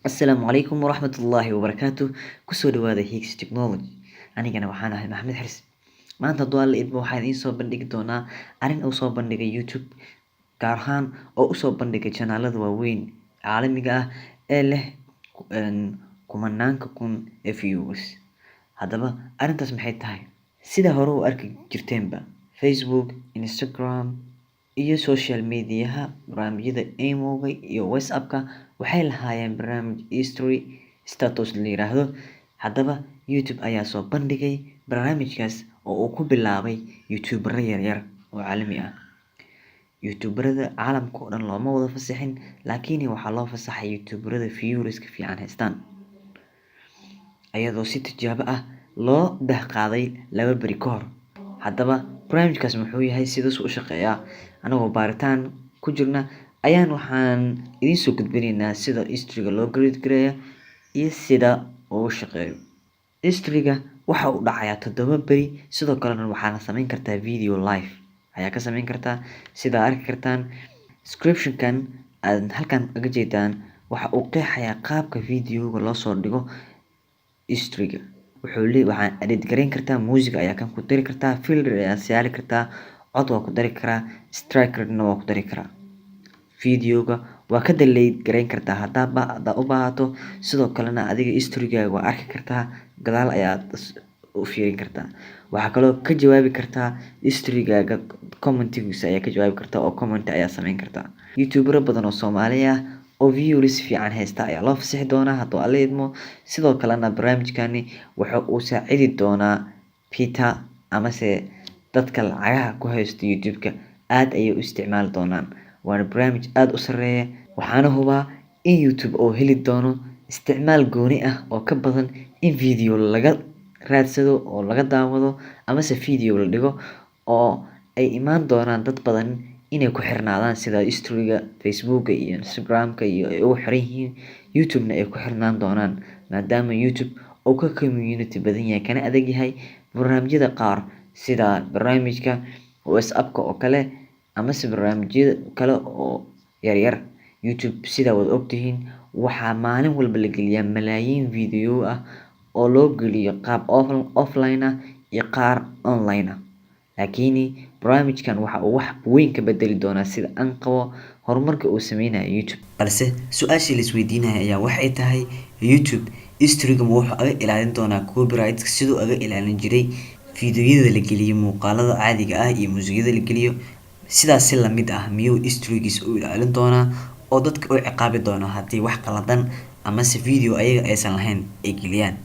Asalaamu calaykum waraxmatullaahi wabarakaatuh. Kusoo dhawaada Higgs Technology. Anigana waxaan ahay Maxamed Xaris. Maanta hadduu alla idmo waxaan idiin soo bandhigi doonaa arrin uu soo bandhigay YouTube, gaar ahaan oo u soo bandhigay janaalada waaweyn caalamiga ah ee leh kumanaanka kun ee viewers. Haddaba arrintaas maxay tahay? Sida hore u arki jirteenba, Facebook, Instagram iyo social mediaha barnaamijyada Imo-ga iyo WhatsApp-ka waxay lahaayeen barnaamij history status la yiraahdo. Haddaba YouTube ayaa soo bandhigay barnaamijkaas oo uu ku bilaabay YouTuber yaryar oo caalami ah. YouTuberada caalamka oo dhan looma wada fasaxin, laakiin waxaa loo fasaxay YouTuberada viewerska fiican haystaan, iyadoo si tijaabo ah loo qaaday 2 bari ka hor. Haddaba barnaamijkaas muxuu yahay, sidaas u shaqeeyaa? Anagoo baaritaan ku jirna waxaan idiin soo gudbinaynaa sida history-ga loo create gareeyo iyo sida uu u shaqeeyo. History-ga waxa uu dhacayaa 7 bari, sidoo kalena waxaad samayn kartaa video live ayaa ka samayn kartaa. Sida arki kartaan description-kan aad halkan kaga jeedaan, waxa uu qeexayaa qaabka video-ga loo soo dhigo history-ga. Waxaan edit gareyn kartaa, music ayaa kan ku dari kartaa, filter ayaa saari kartaa, cod waa ku dari karaa, striker-na waa ku dari karaa. Video-ga waa ka delete gareyn kartaa haddaa u baahato. Sidoo kalena adiga history-gaaga waa arki kartaa, gadaal ayaad u fiirin kartaa. Waxaa kaloo ka jawaabi kartaa history-gaaga, comment-giisa ayaa ka jawaabi kartaa oo comment ayaa samayn kartaa. YouTuber badan oo Soomaali ah oo viewers fiican haysta ayaa loo fasaxi doonaa hadduu alla idmo. Sidoo kalena barnaamijkani waxa uu saacidi doonaa Peter amase dadka lacagaha ku haysta YouTube-ka aad ayay u isticmaali doonaan. Waana barnaamij aad u sareeya, waxaana hubaa in YouTube uu heli doono isticmaal gooni ah oo ka badan in video laga raadsado oo laga daawado amase video la dhigo, oo ay imaan doonaan dad badan inay ku xirnaadaan sida history-ga Facebook-ga iyo Instagram-ka iyo ay ugu xiran yihiin. YouTube-na ay ku xirnaan doonaan, maadaama YouTube uu ka community badan yahay kana adag yahay barnaamijyada qaar sida barnaamijka WhatsApp-ka oo kale amase barnaamijyada kale oo yaryar. YouTube sida wada ogtihiin waxaa maalin walba la geliyaa malaayiin video ah oo loo geliyo qaab offline ah iyo qaar online ah. Laakiin barnaamijkan waxa uu wax weyn ka bedeli doonaa sida aan qabo horumarka uu sameynayo YouTube. Balse su'aashii la isweydiinayo ayaa waxay tahay, YouTube history-ga wuxuu aga ilaalin doonaa copyright sidoo aga ilaalin jiray video-yada la geliyo, muuqaalada caadiga ah iyo muusikada la geliyo. Sidaas si la mid ah miyuu history-giisa u ilaalin doonaa oo dadka u ciqaabi doonaa haddii wax qaladan amase video ayaga aysan lahayn ay geliyaan?